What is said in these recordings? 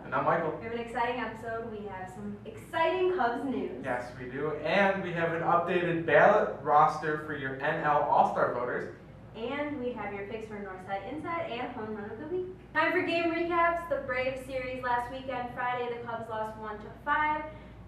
And I'm Michael. We have an exciting episode. We have some exciting Cubs news. Yes, we do. And we have an updated ballot roster for your NL All-Star voters. And we have your picks for Northside Inside and Home Run of the Week. Time for game recaps. The Braves series last weekend. Friday, the Cubs lost 1-5.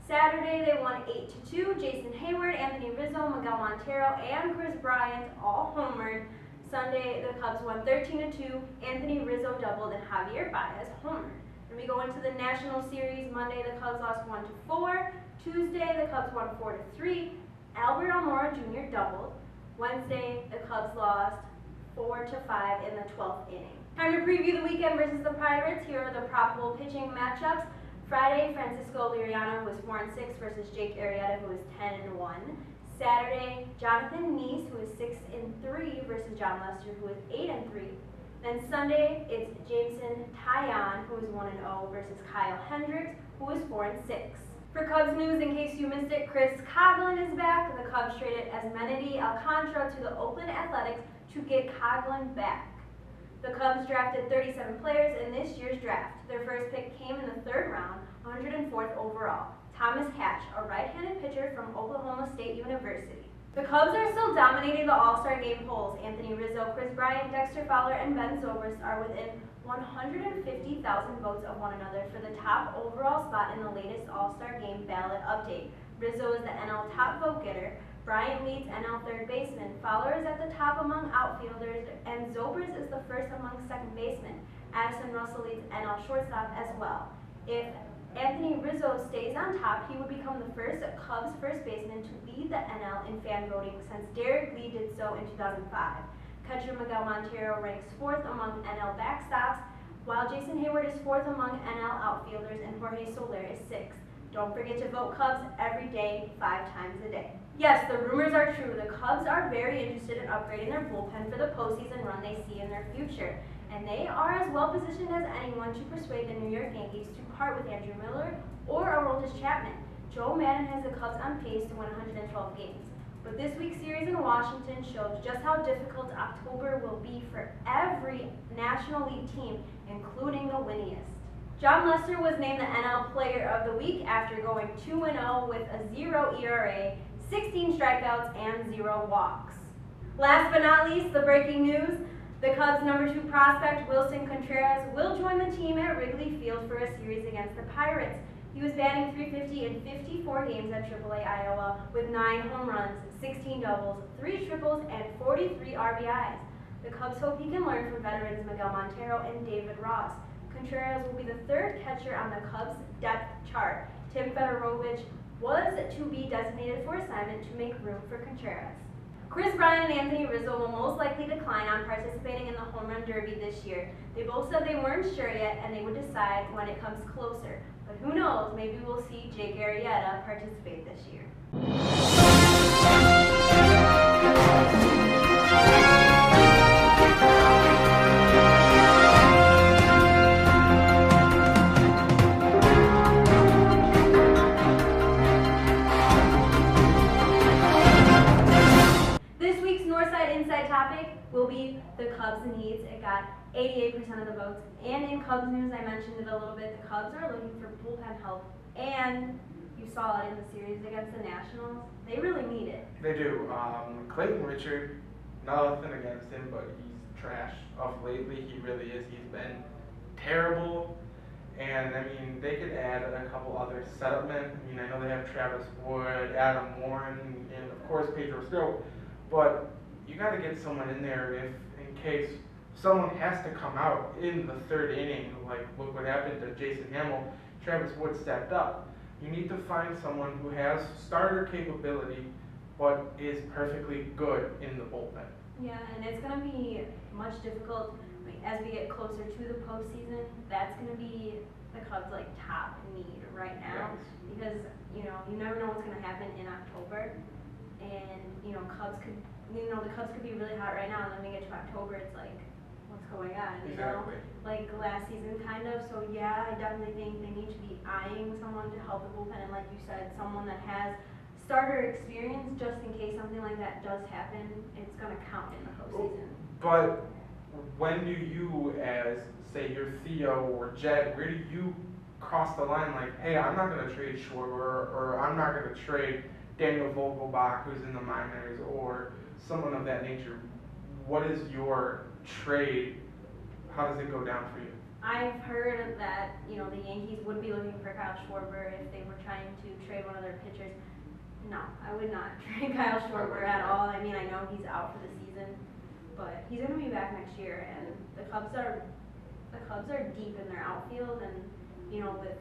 Saturday, they won 8-2. Jason Hayward, Anthony Rizzo, Miguel Montero, and Chris Bryant all homered. Sunday, the Cubs won 13-2. Anthony Rizzo doubled and Javier Baez homered. Then we go into the National Series. Monday, the Cubs lost 1-4. Tuesday, the Cubs won 4-3. Albert Almora Jr. doubled. Wednesday, the Cubs lost 4-5 in the 12th inning. Time to preview the weekend versus the Pirates. Here are the probable pitching matchups. Friday, Francisco Liriano, who is 4-6, versus Jake Arrieta, who is 10-1. Saturday, Jonathan Neese, who is 6-3, versus John Lester, who is 8-3. Then Sunday, it's Jameson Taillon, who is 1-0, versus Kyle Hendricks, who is 4-6. For Cubs news, in case you missed it, Chris Coghlan is back. The Cubs traded Esmendy Alcantara to the Oakland Athletics to get Coghlan back. The Cubs drafted 37 players in this year's draft. Their first pick came in the 3rd round, 104th overall. Thomas Hatch, a right-handed pitcher from Oklahoma State University. The Cubs are still dominating the All-Star Game polls. Anthony Rizzo, Chris Bryant, Dexter Fowler, and Ben Zobrist are within 150,000 votes of one another for the top overall spot in the latest All-Star Game ballot update. Rizzo is the NL top vote getter. Bryant leads NL third baseman. Fowler is at the top among outfielders, and Zobrist is the first among second basemen. Addison Russell leads NL shortstop as well. If Anthony Rizzo stays on top, he would become the first Cubs first baseman to lead the NL in fan voting since Derek Lee did so in 2005. Catcher Miguel Montero ranks 4th among NL backstops, while Jason Hayward is 4th among NL outfielders and Jorge Soler is 6th. Don't forget to vote Cubs every day, 5 times a day. Yes, the rumors are true. The Cubs are very interested in upgrading their bullpen for the postseason run they see in their future. And they are as well positioned as anyone to persuade the New York Yankees to part with Andrew Miller or Aroldis Chapman. Joe Madden has the Cubs on pace to win 112 games. But this week's series in Washington shows just how difficult October will be for every National League team, including the winniest. John Lester was named the NL Player of the Week after going 2-0 with a 0 ERA, 16 strikeouts, and 0 walks. Last but not least, the breaking news. The Cubs' number 2 prospect, Wilson Contreras, will join the team at Wrigley Field for a series against the Pirates. He was batting .350 in 54 games at AAA Iowa with 9 home runs, 16 doubles, 3 triples, and 43 RBIs. The Cubs hope he can learn from veterans Miguel Montero and David Ross. Contreras will be the 3rd catcher on the Cubs' depth chart. Tim Fedorovich was to be designated for assignment to make room for Contreras. Chris Bryant and Anthony Rizzo will most likely decline on participating in the Home Run Derby this year. They both said they weren't sure yet and they would decide when it comes closer. But who knows, maybe we'll see Jake Arrieta participate this year. Topic will be the Cubs' needs. It got 88% of the votes. And in Cubs news, I mentioned it a little bit, the Cubs are looking for bullpen help. And you saw it in the series against the Nationals. They really need it. They do. Clayton Richard, nothing against him, but he's trash of lately. He really is. He's been terrible. And, I mean, they could add a couple other setup men. I mean, I know they have Travis Wood, Adam Warren, and, of course, Pedro Strop. But you got to get someone in there if, in case someone has to come out in the 3rd inning, like look what happened to Jason Hamill. Travis Wood stepped up. You need to find someone who has starter capability, but is perfectly good in the bullpen. Yeah, and it's going to be much difficult as we get closer to the postseason. That's going to be the Cubs' top need right now, Yes. because you never know what's going to happen in October, and the Cubs could be really hot right now, and then we get to October, it's like, what's going on, Exactly. Like last season, kind of. So yeah, I definitely think they need to be eyeing someone to help the bullpen, and like you said, someone that has starter experience, just in case something like that does happen, it's going to count in the postseason. But when do you, as say your Theo or Jed, where do you cross the line like, hey, I'm not going to trade Schwarber, or I'm not going to trade Daniel Vogelbach, who's in the minors, or someone of that nature. What is your trade? How does it go down for you? I've heard that, the Yankees would be looking for Kyle Schwarber if they were trying to trade one of their pitchers. No, I would not trade Kyle Schwarber at all. I mean, I know he's out for the season, but he's going to be back next year, and the Cubs are deep in their outfield, and with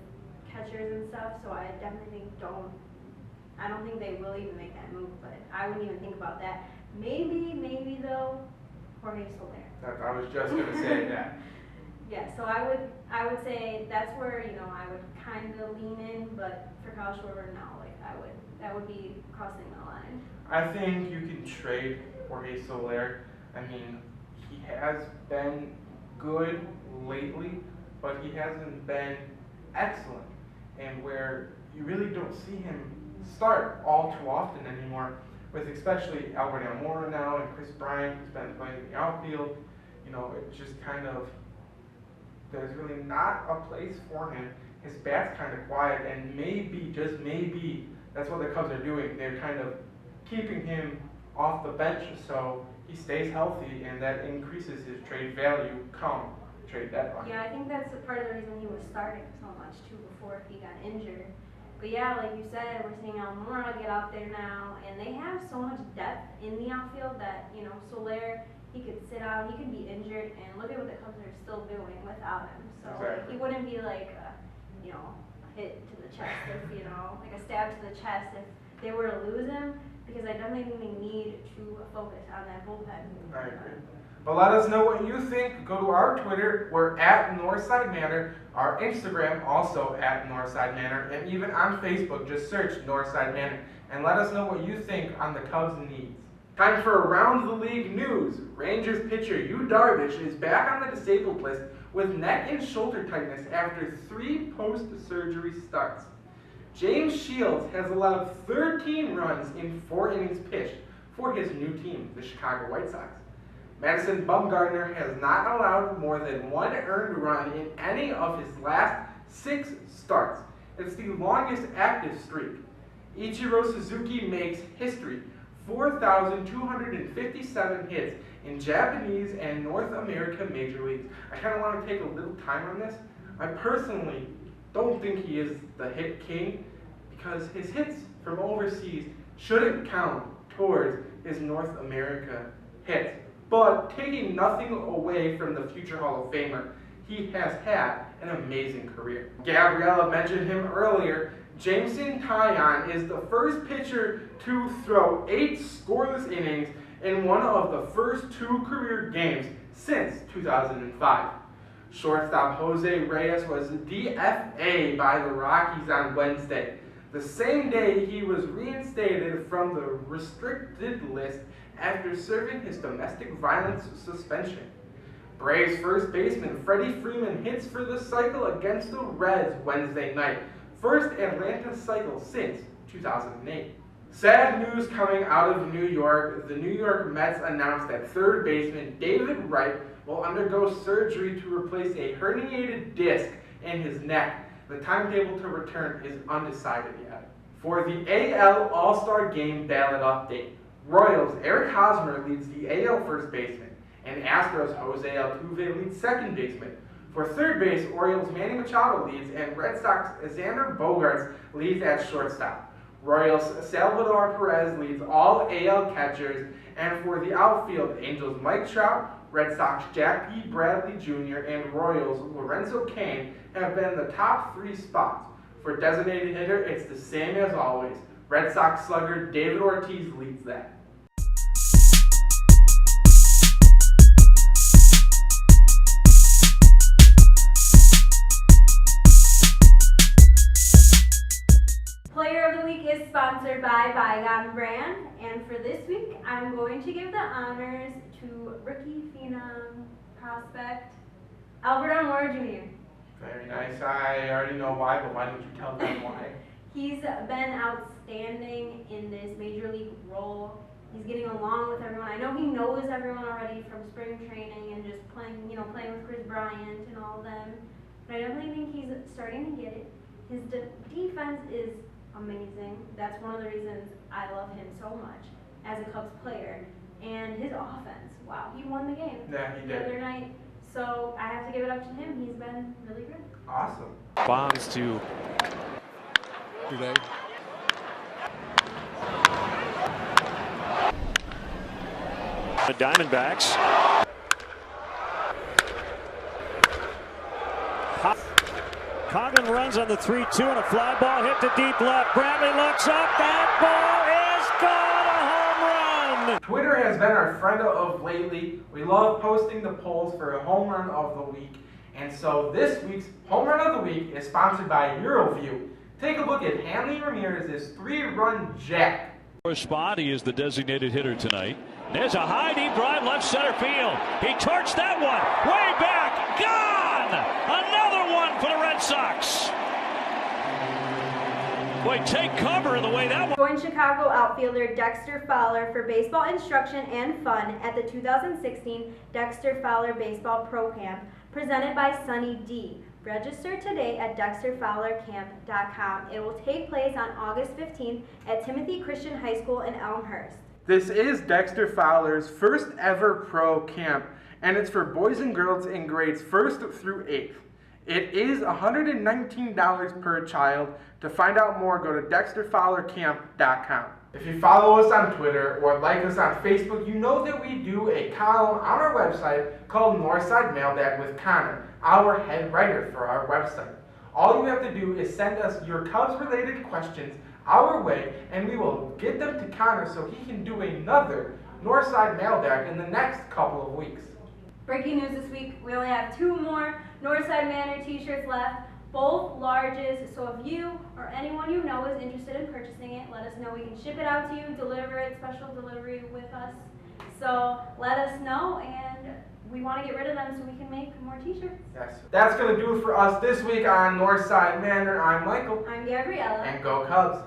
catchers and stuff. So I definitely I don't think they will even make that move. But I wouldn't even think about that. Maybe though, Jorge Soler. I was just going to say that. Yeah, so I would say that's where I would kind of lean in, but for Kyle Schwarber, no, that would be crossing the line. I think you can trade Jorge Soler. I mean, he has been good lately, but he hasn't been excellent, and where you really don't see him start all too often anymore, with especially Albert Almora now and Chris Bryant, who's been playing in the outfield. It's just kind of, there's really not a place for him. His bat's kind of quiet, and maybe, just maybe, that's what the Cubs are doing. They're kind of keeping him off the bench so he stays healthy, and that increases his trade value come trade deadline. Yeah, I think that's a part of the reason he was starting so much too before he got injured. But yeah, like you said, we're seeing Almora get out there now, and they have so much depth in the outfield that Soler, he could sit out, he could be injured, and look at what the Cubs are still doing without him. So Exactly. he wouldn't be like a hit to the chest if like a stab to the chest if they were to lose him, because I definitely think they need to focus on that bullpen. I agree. But let us know what you think. Go to our Twitter. We're at Northside Manner. Our Instagram also at Northside Manner. And even on Facebook, just search Northside Manner. And let us know what you think on the Cubs' needs. Time for around the league news. Rangers pitcher Yu Darvish is back on the disabled list with neck and shoulder tightness after 3 post-surgery starts. James Shields has allowed 13 runs in 4 innings pitched for his new team, the Chicago White Sox. Madison Bumgarner has not allowed more than 1 earned run in any of his last 6 starts. It's the longest active streak. Ichiro Suzuki makes history, 4,257 hits in Japanese and North America major leagues. I kind of want to take a little time on this. I personally don't think he is the hit king, because his hits from overseas shouldn't count towards his North America hits. But taking nothing away from the future Hall of Famer, he has had an amazing career. Gabriella mentioned him earlier. Jameson Taillon is the first pitcher to throw 8 scoreless innings in one of the first 2 career games since 2005. Shortstop Jose Reyes was DFA by the Rockies on Wednesday, the same day he was reinstated from the restricted list after serving his domestic violence suspension. Braves first baseman Freddie Freeman hits for the cycle against the Reds Wednesday night, first Atlanta cycle since 2008. Sad news coming out of New York. The New York Mets announced that third baseman David Wright will undergo surgery to replace a herniated disc in his neck. The timetable to return is undecided yet. For the AL All-Star Game ballot update, Royals Eric Hosmer leads the AL first baseman, and Astros Jose Altuve leads second baseman. For third base, Orioles Manny Machado leads, and Red Sox Xander Bogaerts leads at shortstop. Royals Salvador Perez leads all AL catchers, and for the outfield, Angels Mike Trout, Red Sox Jack P. Bradley Jr., and Royals Lorenzo Cain have been the top 3 spots. For designated hitter, it's the same as always. Red Sox slugger David Ortiz leads that. Player of the Week is sponsored by Bygone Brand, and for this week, I'm going to give the honors to rookie phenom prospect Albert Almora Jr. Very nice. I already know why, but why don't you tell them why? He's been outstanding in this major league role. He's getting along with everyone. I know he knows everyone already from spring training and just playing with Chris Bryant and all of them. But I definitely think he's starting to get it. His defense is amazing. That's one of the reasons I love him so much as a Cubs player. And his offense, wow, he won the game the other night. So I have to give it up to him. He's been really good. Awesome. Bonds to today. the Diamondbacks. Coghlan runs on the 3-2 and a fly ball hit to deep left. Brantley looks up. That ball is gone. A home run. Twitter has been our friend of lately. We love posting the polls for a home run of the week. And so this week's home run of the week is sponsored by Euroview. Take a look at Hanley Ramirez's 3-run jack. Spot, he is the designated hitter tonight. There's a high deep drive left center field. He torched that one way back. Gone! Another one for the Red Sox. Boy, take cover in the way that one. Join Chicago outfielder Dexter Fowler for baseball instruction and fun at the 2016 Dexter Fowler Baseball Pro Camp presented by Sunny D. Register today at DexterFowlerCamp.com. It will take place on August 15th at Timothy Christian High School in Elmhurst. This is Dexter Fowler's first ever pro camp, and it's for boys and girls in grades 1st through 8th. It is $119 per child. To find out more, go to DexterFowlerCamp.com. If you follow us on Twitter or like us on Facebook, you know that we do a column on our website called Northside Manner with Connor, our head writer for our website. All you have to do is send us your Cubs-related questions our way, and we will get them to Connor so he can do another Northside Mailbag in the next couple of weeks. Breaking news this week, we only have 2 more Northside Manor t-shirts left, both larges. So if you or anyone you know is interested in purchasing it, let us know. We can ship it out to you, deliver it, special delivery with us. So let us know, and we want to get rid of them so we can make more t-shirts. Yes. That's going to do it for us this week on Northside Manor. I'm Michael. I'm Gabriella. And go Cubs.